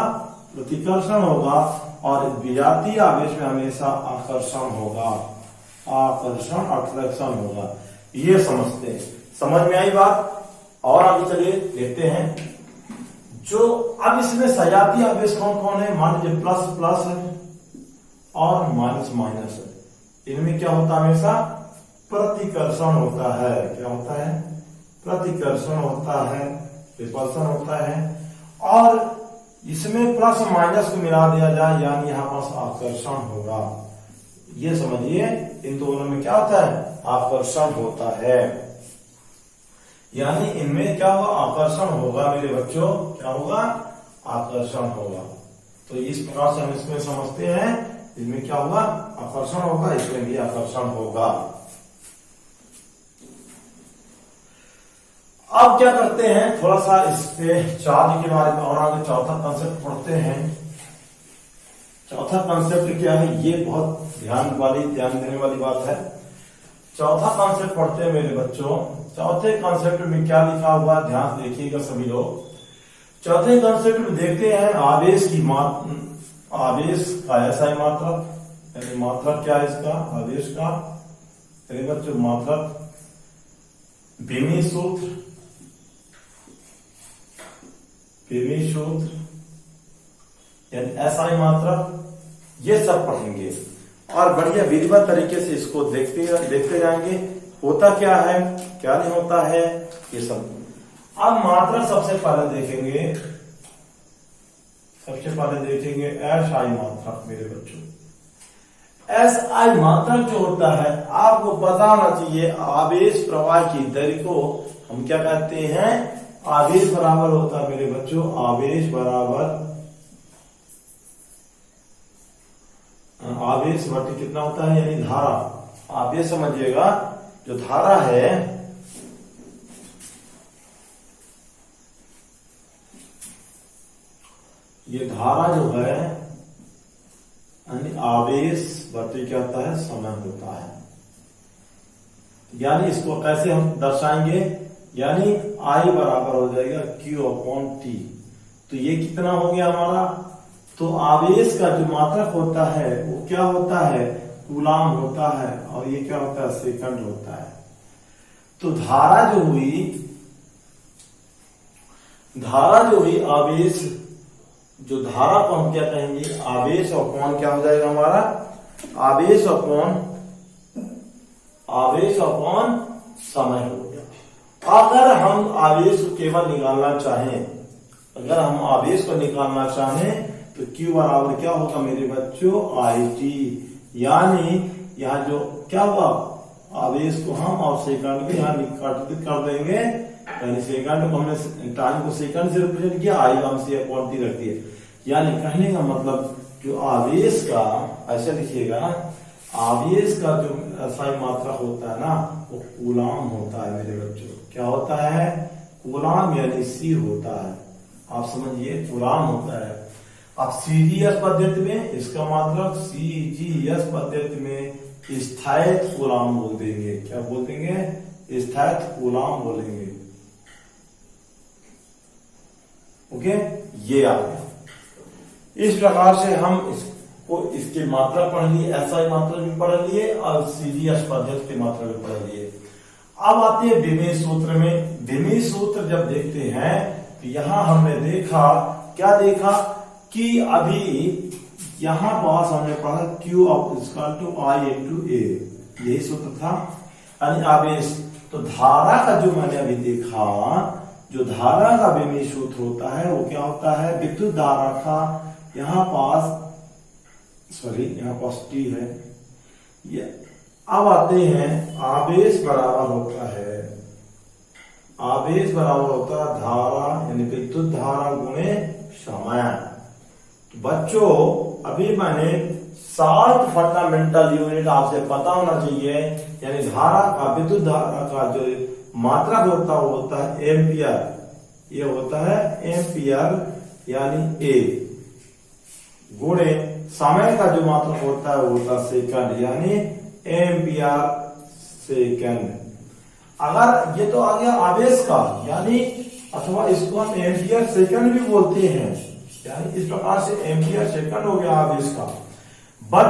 प्रतिकर्षण होगा, और विजातीय आवेश में हमेशा आकर्षण होगा, आकर्षण, अट्रैक्शन होगा। ये समझते हैं, समझ में आई बात। और आगे चलिए देखते हैं, जो अब इसमें सजातीय आवेश कौन कौन है, मान लीजिए प्लस प्लस है और माइनस माइनस है, इनमें क्या होता है, हमेशा प्रतिकर्षण होता है, क्या होता है, प्रतिकर्षण होता है, रिपल्सन होता है। और इसमें प्लस माइनस को मिला दिया जाए, यानी यहाँ पास आकर्षण होगा। ये समझिए, इन दोनों में क्या होता है, आकर्षण होता है, यानी इनमें क्या होगा, आकर्षण होगा मेरे बच्चों, क्या होगा, आकर्षण होगा। तो इस प्रकार से हम इसमें समझते हैं, इसमें क्या होगा, आकर्षण होगा, इसमें भी आकर्षण होगा। अब क्या करते हैं, थोड़ा सा इस पे चार्ज के बारे में और आगे चौथा कॉन्सेप्ट पढ़ते हैं। चौथा कॉन्सेप्ट क्या है, ये बहुत ध्यान देने वाली बात है। चौथा कॉन्सेप्ट पढ़ते हैं मेरे बच्चों। चौथे कॉन्सेप्ट में क्या लिखा हुआ, ध्यान देखिएगा सभी लोग। चौथे कॉन्सेप्ट में देखते हैं आवेश की आवेश का ऐसा मात्रक, यानी मात्रक क्या है इसका, आवेश का मेरे बच्चों मात्रक, बीमी सूत्र यानी एसआई मात्रक, ये सब पढ़ेंगे और बढ़िया विधिवत तरीके से इसको देखते जाएंगे होता क्या है क्या नहीं होता है ये सब। अब मात्रक सबसे पहले देखेंगे एसआई मात्रक मेरे बच्चों। एसआई मात्रक जो होता है आपको पता होना चाहिए, आवेश प्रवाह की दर को हम क्या कहते हैं, आवेश बराबर होता है मेरे बच्चों, आवेश बटे कितना होता है, यानी धारा। आप ये समझिएगा जो धारा है ये धारा जो है यानी आवेश बटे क्या होता है, समय होता है। यानी इसको कैसे हम दर्शाएंगे, यानी I बराबर हो जाएगा Q/T। तो ये कितना हो गया हमारा, तो आवेश का जो मात्रक होता है वो क्या होता है, कूलाम होता है, और ये क्या होता है, सेकंड होता है। तो धारा जो हुई आवेश, जो धारा को हम क्या कहेंगे, आवेश और कौन क्या हो जाएगा हमारा, आवेश और कौन समय हो गया। अगर हम आवेश को केवल निकालना चाहें, तो Q बराबर क्या होगा मेरे बच्चों, IT। यानी यहाँ जो क्या हुआ, आवेश को हम और सेकंड को यहाँ निकालित कर देंगे, यानी सेकंड को हमने टाइम को सेकंड से रिप्रेजेंट किया, I हमसे क्वांटिटी रख दी। यानी कहने का मतलब जो आवेश का, ऐसे लिखिएगा, आवेश का जो एसआई मात्रा होता है ना वो कूलाम होता है मेरे बच्चों। क्या होता है, कूलाम यानी C होता है। आप समझिए कूलाम होता है। अब CGS पद्धति में इसका मात्रक, CGS पद्धति में स्थायिक कूलाम बोल देंगे। क्या बोल देंगे, स्थायिक कूलाम बोलेंगे। ओके, ये आ गया। इस प्रकार से हम इसकी मात्रा पढ़ लिए, एसआई मात्रा भी पढ़ लिए और CGS पद्धति की मात्रा भी पढ़ लिए। अब आते हैं बीमी सूत्र में। बीमी सूत्र जब देखते हैं तो यहां हमने देखा कि अभी यहां पास हमने पढ़ा Q=I/A, यही सूत्र था, यानी आवेश। तो धारा का जो मैंने अभी देखा, जो धारा का बीमी सूत्र होता है वो क्या होता है, विद्युत धारा का यहाँ पास T है। ये अब आते हैं आवेश बराबर होता है धारा, यानी विद्युत धारा गुणे समय। बच्चों अभी मैंने 7 फंडामेंटल यूनिट आपसे पता होना चाहिए, यानी धारा का, विद्युत धारा का जो मात्रा होता है वो होता है एम्पियर। ये होता है एम्पियर यानी A, गुणे समय का जो मात्रक होता है वो होता है सेकंड, यानी एम्पियर सेकंड। अगर ये तो आ गया आवेश का, यानी अथवा इसको हम एम्पियर सेकंड भी बोलते हैं, यानी इस प्रकार से एम्पियर सेकंड हो गया आवेश का। बट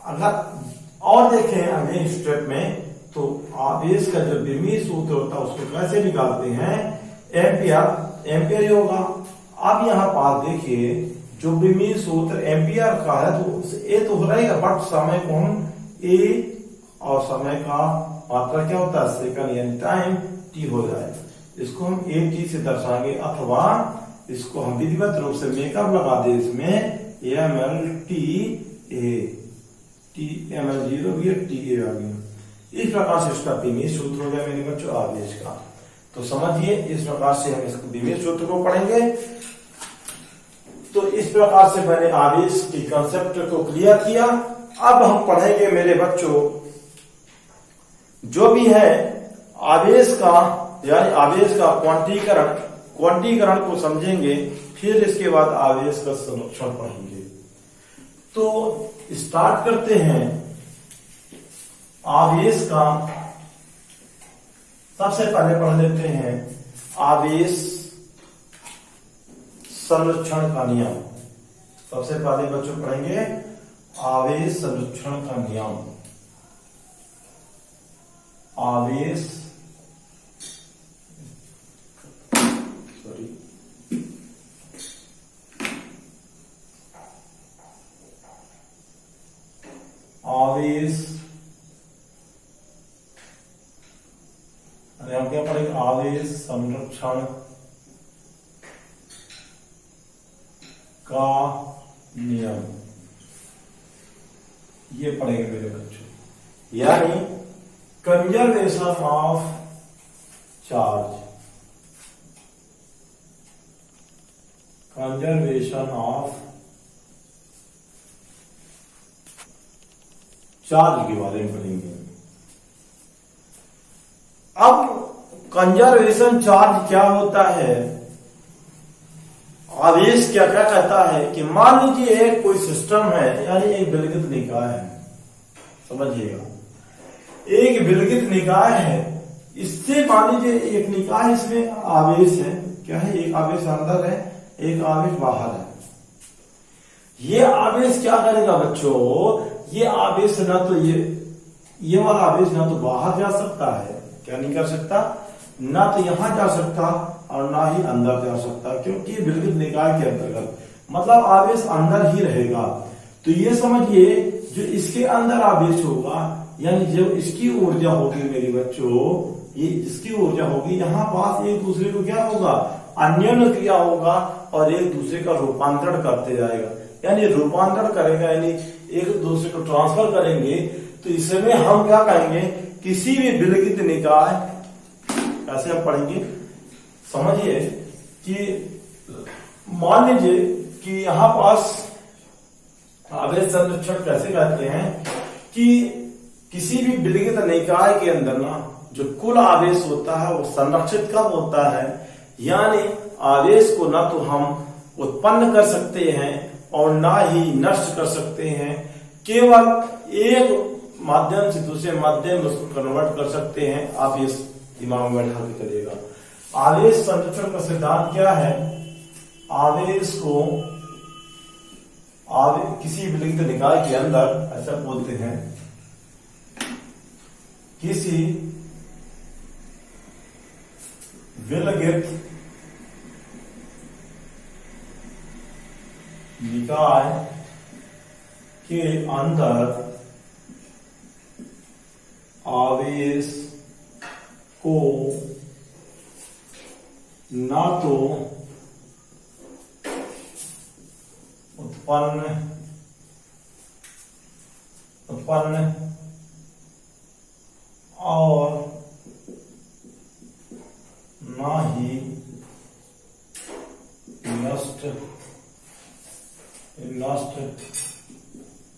अगर और देखें अगले स्टेप में, तो आवेश का जो बीमी सूत्र होता है उसको कैसे निकालते हैं, एम्पियर ही होगा। अब यहाँ पास देखिए, जो बीमी सूत्र एम्पियर का है तो ए तो रहेगा, बट समय को हम ए और समय का मात्रा क्या होता है, सेकंड, यानी टाइम T हो जाए। इसको हम AT से दर्शाएंगे, अथवा इसको हम विधिवत रूप से मेकअप लगा दे, इसमें MLTA, ML0 भी TA आ गया। इस प्रकार से इसका बीमी सूत्र हो गया मेरे बच्चों आवेश का। तो समझिए, इस प्रकार से हम इसको बीमी सूत्र को पढ़ेंगे। तो इस प्रकार से मैंने आवेश की कंसेप्ट को क्लियर किया। अब हम पढ़ेंगे मेरे बच्चों जो भी है आवेश का यानी आवेश का क्वांटीकरण को समझेंगे, फिर इसके बाद आवेश का संरक्षण पढ़ेंगे। तो स्टार्ट करते हैं आवेश का। सबसे पहले पढ़ लेते हैं आवेश संरक्षण का नियम। सबसे पहले बच्चों पढ़ेंगे आवेश संरक्षण का नियम। आवेश अरे हम क्या पढ़ेंगे, आवेश संरक्षण का नियम, ये पढ़ेंगे मेरे बच्चों। यानी conservation of charge, conservation of charge के बारे में पढ़ेंगे। अब कंजर्वेशन चार्ज क्या होता है, आवेश क्या क्या कहता है कि मान लीजिए एक कोई सिस्टम है, यानी एक विलगित निकाय है, समझिएगा एक विलगित निकाय है, इससे मान लीजिए एक निकाय, इसमें आवेश है, क्या है, एक आवेश अंदर है, एक आवेश बाहर है। ये आवेश क्या करेगा बच्चों, ये आवेश ना तो ये वाला आवेश ना तो बाहर जा सकता है, क्या नहीं कर सकता, ना तो यहां जा सकता और ना ही अंदर जा सकता, क्योंकि विलगित निकाय के अंतर्गत मतलब आवेश अंदर ही रहेगा। तो ये समझिए जो इसके अंदर आवेश होगा, यानी जो इसकी ऊर्जा होगी मेरे बच्चों, ये इसकी ऊर्जा होगी, यहाँ पास एक दूसरे को क्या होगा, अन्योन्य क्रिया होगा और एक दूसरे का रूपांतरण करते जाएगा, यानी रूपांतरण करेगा, यानी एक दूसरे को ट्रांसफर करेंगे। तो इसमें हम क्या कहेंगे, किसी भी विलगित निकाय, कैसे हम पढ़ेंगे, समझिए कि मान लीजिए कि यहां पास आवेश संरक्षण कैसे कहते हैं कि किसी भी विलगित निकाय के अंदर ना जो कुल आवेश होता है वो संरक्षित कब होता है, यानी आवेश को ना तो हम उत्पन्न कर सकते हैं और ना ही नष्ट कर सकते हैं, केवल एक माध्यम से दूसरे माध्यम में उसको कन्वर्ट कर सकते हैं। आप इस दिमाग में बैठा के चलिएगा। आवेश संरक्षण का सिद्धांत क्या है, आवेश को किसी विलगित निकाय के अंदर ऐसा बोलते हैं, किसी विलगित निकाय के अंदर आवेश को ना तो उत्पन्न और ना ही नष्ट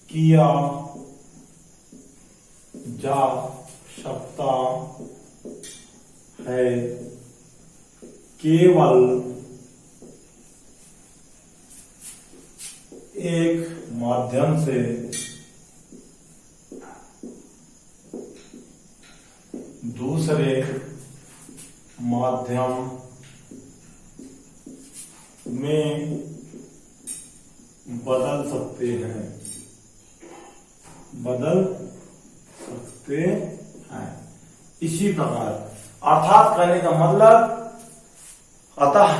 किया जा सकता है, केवल एक माध्यम से दूसरे माध्यम में बदल सकते हैं, इसी प्रकार, अर्थात कहने का मतलब, अतः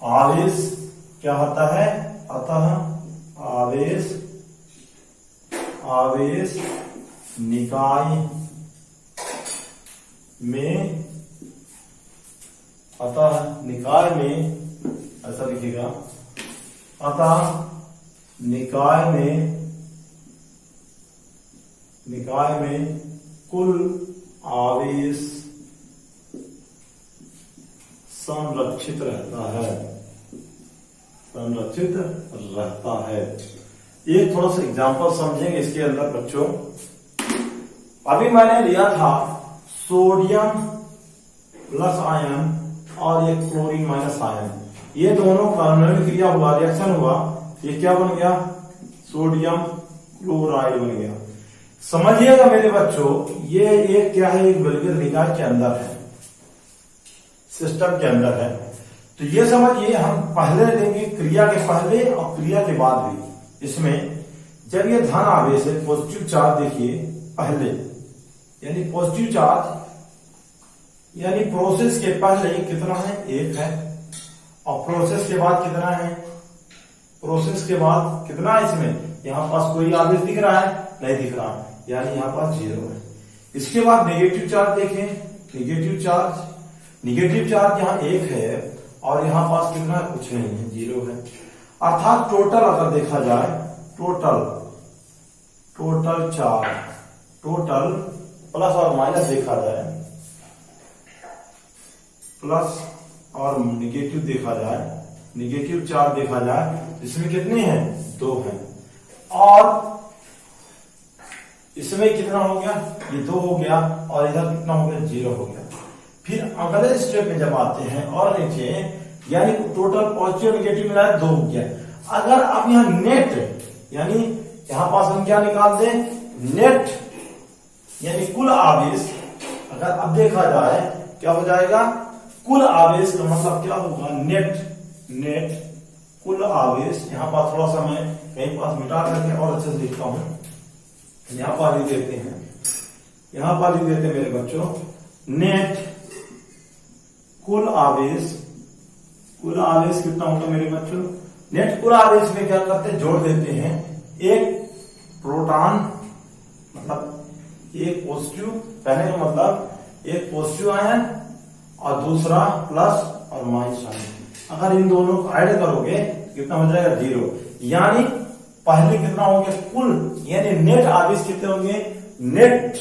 आवेश क्या होता है, अतः आवेश निकाय में, अतः निकाय में, ऐसा लिखिएगा, अतः निकाय में कुल आवेश संरक्षित रहता है। एक थोड़ा सा एग्जांपल समझेंगे इसके अंदर बच्चों। अभी मैंने लिया था सोडियम प्लस आयन और एक क्लोरीन माइनस आयन, ये दोनों का क्रिया हुआ, रिएक्शन हुआ, ये क्या बन गया, सोडियम क्लोराइड बन गया। समझिएगा मेरे बच्चों, ये एक क्या है, एक विलगित निकाय के अंदर है, सिस्टम के अंदर है। तो ये समझिए, हम पहले देंगे क्रिया के पहले और क्रिया के बाद भी। इसमें जब ये धन आवेश है, पॉजिटिव चार्ज देखिए पहले, यानी पॉजिटिव चार्ज यानी प्रोसेस के पहले कितना है, 1 है, और प्रोसेस के बाद कितना है, प्रोसेस के बाद कितना है, इसमें यहां पास कोई आवेश दिख रहा है, नहीं दिख रहा, यानी यहां पास 0 है। इसके बाद नेगेटिव चार्ज देखें, नेगेटिव चार्ज यहां 1 है और यहां पास कितना, कुछ नहीं है, 0 है। अर्थात टोटल अगर देखा जाए, टोटल चार्ज, टोटल प्लस और माइनस देखा जाए, प्लस और निगेटिव देखा जाए, निगेटिव चार्ज देखा जाए, इसमें कितने हैं, 2 हैं, और इसमें कितना हो गया, ये 2 हो गया, और इधर कितना हो गया, 0 हो गया। फिर अगले स्टेप में जब आते हैं और नीचे, यानी टोटल पॉजिटिव निगेटिव मिला 2 हो गया। अगर अब यहाँ नेट, यानी यहां पास हम क्या निकाल दें, नेट यानी कुल आवेश, अगर अब देखा जाए क्या हो जाएगा, कुल आवेश का मतलब क्या होगा, नेट कुल आवेश। यहां पास थोड़ा सा मैं कहीं पास मिटा करके और अच्छे से लिखता हूं, यहां पर लिख देते हैं, यहां पर लिख देते हैं मेरे बच्चों, नेट कुल आवेश कितना होगा मेरे बच्चों, नेट कुल आवेश में क्या करते हैं, जोड़ देते हैं एक प्रोटॉन, मतलब एक पॉजिटिव, कहने का मतलब एक पॉजिटिव आयन और दूसरा प्लस और माइनस आयन। अगर इन दोनों को ऐड करोगे कितना हो जाएगा, 0। यानी पहले कितना हो गया, कुल यानी नेट आवेश कितने होंगे, नेट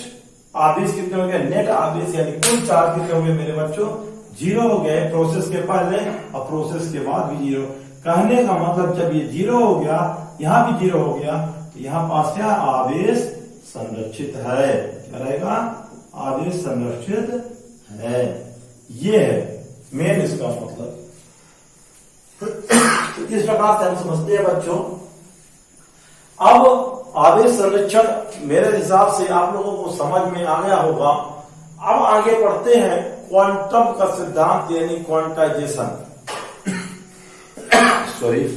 आवेश कितने होंगे, नेट आवेश यानी कुल चार्ज कितने होंगे मेरे बच्चों, 0 हो गए, प्रोसेस के पहले और प्रोसेस के बाद भी 0। कहने का मतलब जब ये 0 हो गया, यहां भी 0 हो गया, तो यहां पास क्या, आवेश संरक्षित है, क्या रहेगा, आवेश संरक्षित है। ये है मेन इसका मतलब। इस प्रकार से हम समझते हैं बच्चों। अब आवेश संरक्षण मेरे हिसाब से आप लोगों को समझ में आ गया होगा। अब आगे बढ़ते हैं क्वांटम का सिद्धांत, यानी क्वांटाइजेशन। सॉरी,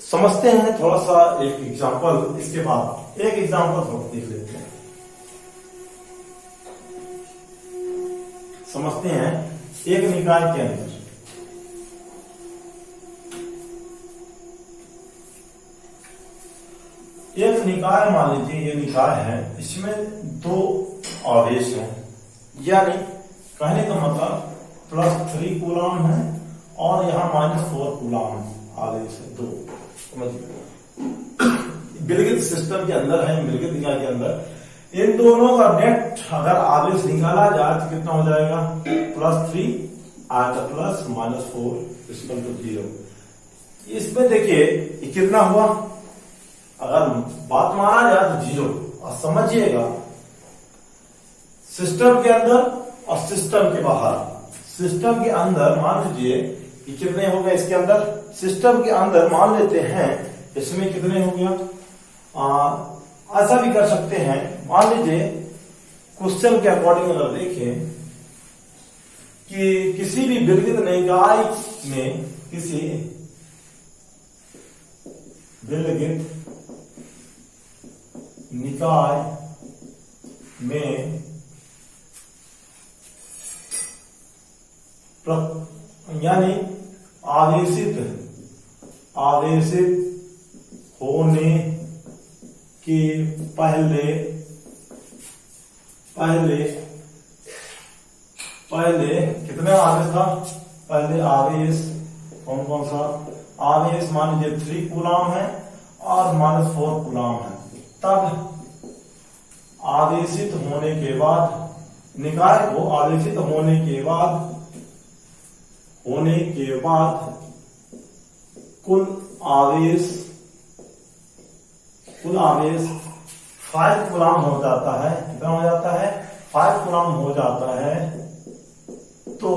समझते हैं थोड़ा सा एक एग्जांपल, इसके बाद एक एग्जांपल थोड़ा देख लेते हैं, समझते हैं एक निकाय के अंदर। एक निकाय मान लीजिए, ये निकाय है, इसमें 2 आवेश हैं, यानी कहने का मतलब +3 कूलम है और यहाँ -4 कूलम आवेश है, 2। विलगित सिस्टम के अंदर है, विलगित निकाय के अंदर इन दोनों का नेट अगर आवेश निकाला जाए तो कितना हो जाएगा, +3 प्लस -4 0। इसमें देखिए ये कितना हुआ, अगर बात माना जाए तो 0। और समझिएगा सिस्टम के अंदर और सिस्टम के बाहर, सिस्टम के अंदर मान लीजिए कि कितने हो गए, इसके अंदर सिस्टम के अंदर मान लेते हैं इसमें कितने हो गया, ऐसा भी कर सकते हैं, मान लीजिए क्वेश्चन के अकॉर्डिंग अगर देखें कि किसी भी विलगित निकाय में, किसी विलगित निकाय में यानी आवेशित होने के पहले कितने आवेश था, पहले आवेश कौन सा आवेश मान लीजिए 3 कूलम है और -4 कूलम है। तब आवेशित होने के बाद निकाय को आवेशित होने के बाद कुल आवेश 5 कूलम हो जाता है। कितना हो जाता है, 5 कूलम हो जाता है तो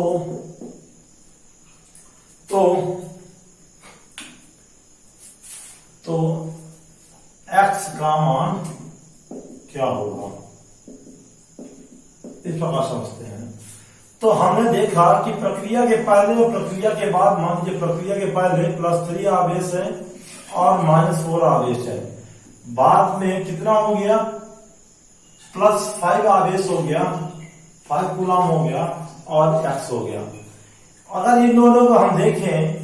x का मान क्या होगा, इस प्रकार समझते हैं। तो हमने देखा कि प्रक्रिया के पहले और प्रक्रिया के बाद, मान लीजिए प्रक्रिया के पहले +3 आवेश है और -4 आवेश है, बाद में कितना हो गया, +5 आवेश हो गया, 5 कूलम हो गया और x हो गया। अगर इन दोनों को हम देखें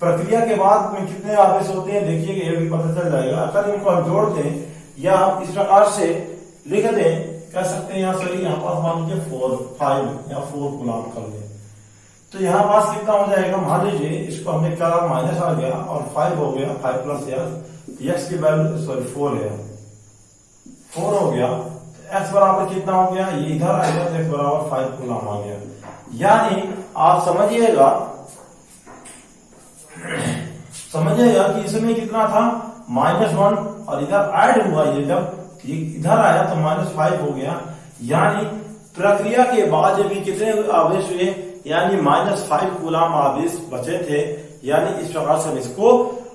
प्रक्रिया के बाद में कितने आवेश होते हैं, देखिएगा ये भी पता चल जाएगा। अगर इनको हम जोड़ दें या हम इस प्रकार से लिख दें, कह सकते हैं यहाँ सही, यहाँ पास मान लीजिए 5 या 4 कूलम कर दें, तो यहाँ पास कितना हो जाएगा, मान लीजिए इसको हमने कहा माइनस आ गया और 5 हो गया, 5 + x की वैल्यू 4 है, 4 हो गया, तो x बराबर कितना हो गया, ये इधर आ गया तो x बराबर 5 कूलम आ गया। यानी आप समझिएगा कि इसमें कितना था, -1 और इधर ऐड हुआ, ये जब ये इधर आया तो -5 हो गया। यानी प्रक्रिया के बाद भी कितने आवेश हुए, यानी -5 कूलम आवेश बचे थे। यानी इस प्रकार से हम इसको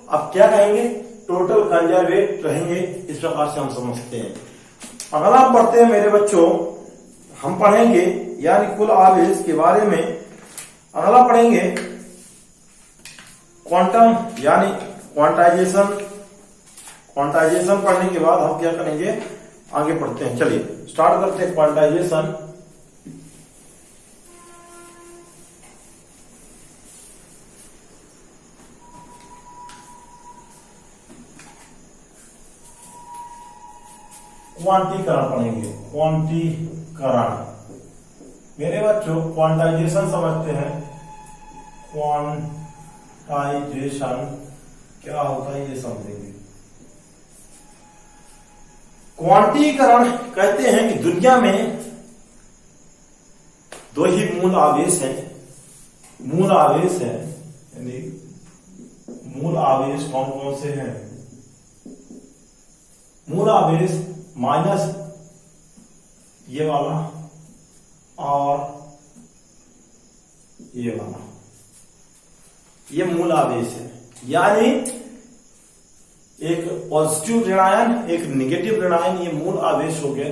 अब क्या कहेंगे, टोटल कंजर्वेट रहेंगे, इस प्रकार से हम समझते हैं। अगला पढ़ते हैं मेरे बच्चों, हम पढ़ेंगे यानी कुल आवेश के बारे में। अगला पढ़ेंगे क्वांटम यानी क्वांटाइजेशन। क्वांटाइजेशन पढ़ने के बाद हम क्या करेंगे, आगे पढ़ते हैं। चलिए स्टार्ट करते हैं क्वांटाइजेशन। क्वांटीकरण पढ़ेंगे, क्वांटीकरण। मेरे बच्चों क्वांटाइजेशन समझते हैं, क्वांटाइजेशन क्या होता है ये समझेंगे। क्वांटीकरण कहते हैं कि दुनिया में 2 ही मूल आवेश हैं, मूल आवेश है, यानी मूल आवेश कौन कौन से हैं, मूल आवेश माइनस ये वाला और ये वाला, ये मूल आवेश है। यानी एक पॉजिटिव ऋणायन, एक नेगेटिव ऋणायन, ये मूल आवेश हो गए।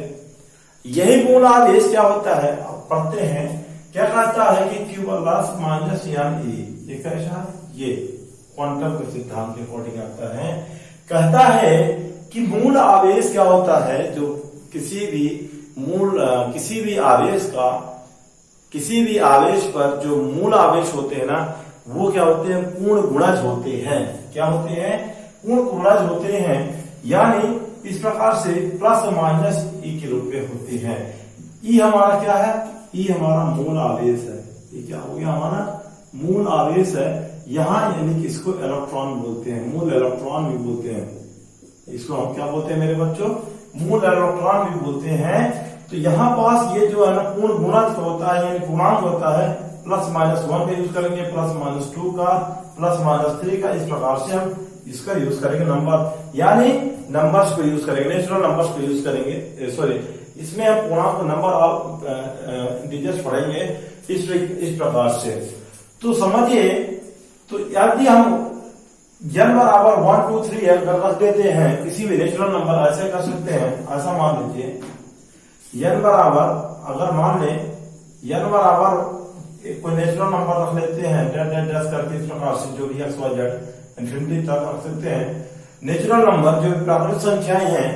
यही मूल आवेश क्या होता है, आप पढ़ते हैं, क्या कहता है कि Q + यानी E, ये कैसा, ये क्वांटम के सिद्धांत के अकॉर्डिंग आता है। कहता है कि मूल आवेश क्या होता है, जो किसी भी आवेश का, किसी भी आवेश पर जो मूल आवेश होते हैं ना, वो क्या होते हैं, पूर्ण गुणज होते हैं। क्या होते हैं, पूर्ण गुणज होते हैं। यानी इस प्रकार से ±E के रूप में होते हैं। E हमारा क्या है, E हमारा मूल आवेश है। ये क्या हो गया, हमारा मूल आवेश है। यहाँ यानी कि इसको इलेक्ट्रॉन बोलते हैं, मूल इलेक्ट्रॉन भी बोलते हैं। इसको हम क्या बोलते हैं मेरे बच्चों, मूल इलेक्ट्रॉन भी बोलते हैं। तो यहाँ पास ये जो है ना पूर्ण गुणज होता है, यानी पूर्णांक होता है, +-1 का यूज करेंगे, +-2 का, +-3 का। इस प्रकार से हम इसका यूज करेंगे नंबर, यानी नंबर्स को यूज करेंगे, नेचुरल नंबर्स को यूज करेंगे। सॉरी, इसमें हम पूर्णांक नंबर ऑफ इंटीजर्स पढ़ेंगे इस प्रकार से। तो समझिए, तो यदि हम n बराबर 1 2 3 रख देते हैं, किसी भी नेचुरल नंबर ऐसे कर सकते हैं, ऐसा मान लीजिए n बराबर, अगर मान लें n बराबर कोई नेचुरल नंबर रख लेते हैं, डैश करके इस प्रकार से, जो भी x y z इंफिनिटी तक रख सकते हैं नेचुरल नंबर, जो प्राकृतिक संख्याएं हैं।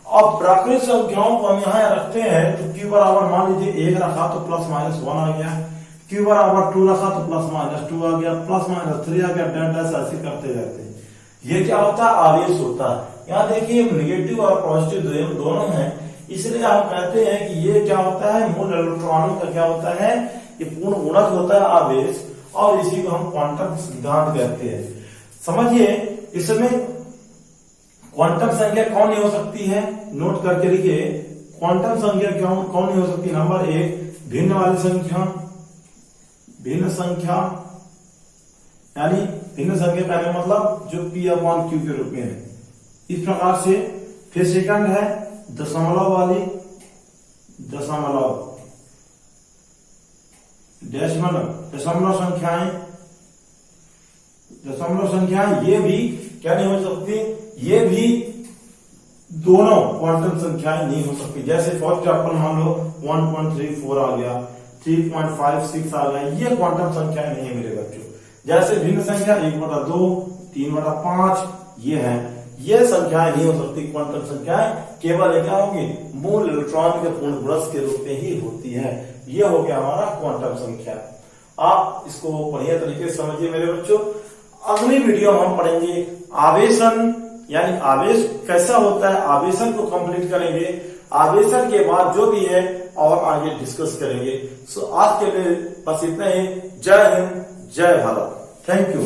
अब प्राकृतिक संख्याओं को हम यहाँ रखते हैं, तो q बराबर मान लीजिए 1 रखा तो +-1 आ गया, q बराबर 2 रखा तो +-2 आ गया, +-3 आ गया, डैश ऐसे करते जाते हैं। ये क्या होता है, आवेश होता है। यहाँ देखिए नेगेटिव और पॉजिटिव दोनों हैं, इसलिए हम कहते हैं कि ये क्या होता है, मूल इलेक्ट्रॉनों का क्या होता है, ये पूर्ण गुणज होता है आवेश, और इसी को हम क्वांटम सिद्धांत कहते हैं। समझिए, इसमें क्वांटम संख्या कौन नहीं हो सकती है, नोट करके लिखिए। क्वांटम संख्या कौन नहीं हो सकती, नंबर 1 भिन्न वाली संख्या, भिन्न संख्या, यानी भिन्न संख्या का मतलब जो P/Q के रूप में है, इस प्रकार से। फिर सेकंड है दशमलव वाली दशमलव, दशमलव संख्याएं, दशमलव संख्याएं ये भी क्या नहीं हो सकती, ये भी दोनों क्वांटम संख्याएं नहीं हो सकती। जैसे फॉर एग्जाम्पल मान लो 1.34 आ गया, 3.56 आ गया, ये क्वांटम संख्याएं नहीं है मेरे बच्चों। जैसे भिन्न संख्या 1/2, 3/5 ये है, ये संख्याएं नहीं हो सकती। क्वांटम संख्याएं केवल क्या होंगी, मूल इलेक्ट्रॉन के पूर्ण गुणज के रूप में ही होती है। ये हो गया हमारा क्वांटम संख्या। आप इसको बढ़िया तरीके से समझिए मेरे बच्चों। अगली वीडियो में हम पढ़ेंगे आवेशन, यानी आवेश कैसा होता है, आवेशन को कंप्लीट करेंगे। आवेशन के बाद जो भी है और आगे डिस्कस करेंगे। सो आज के लिए बस इतना ही। जय हिंद, जय भारत। Thank you.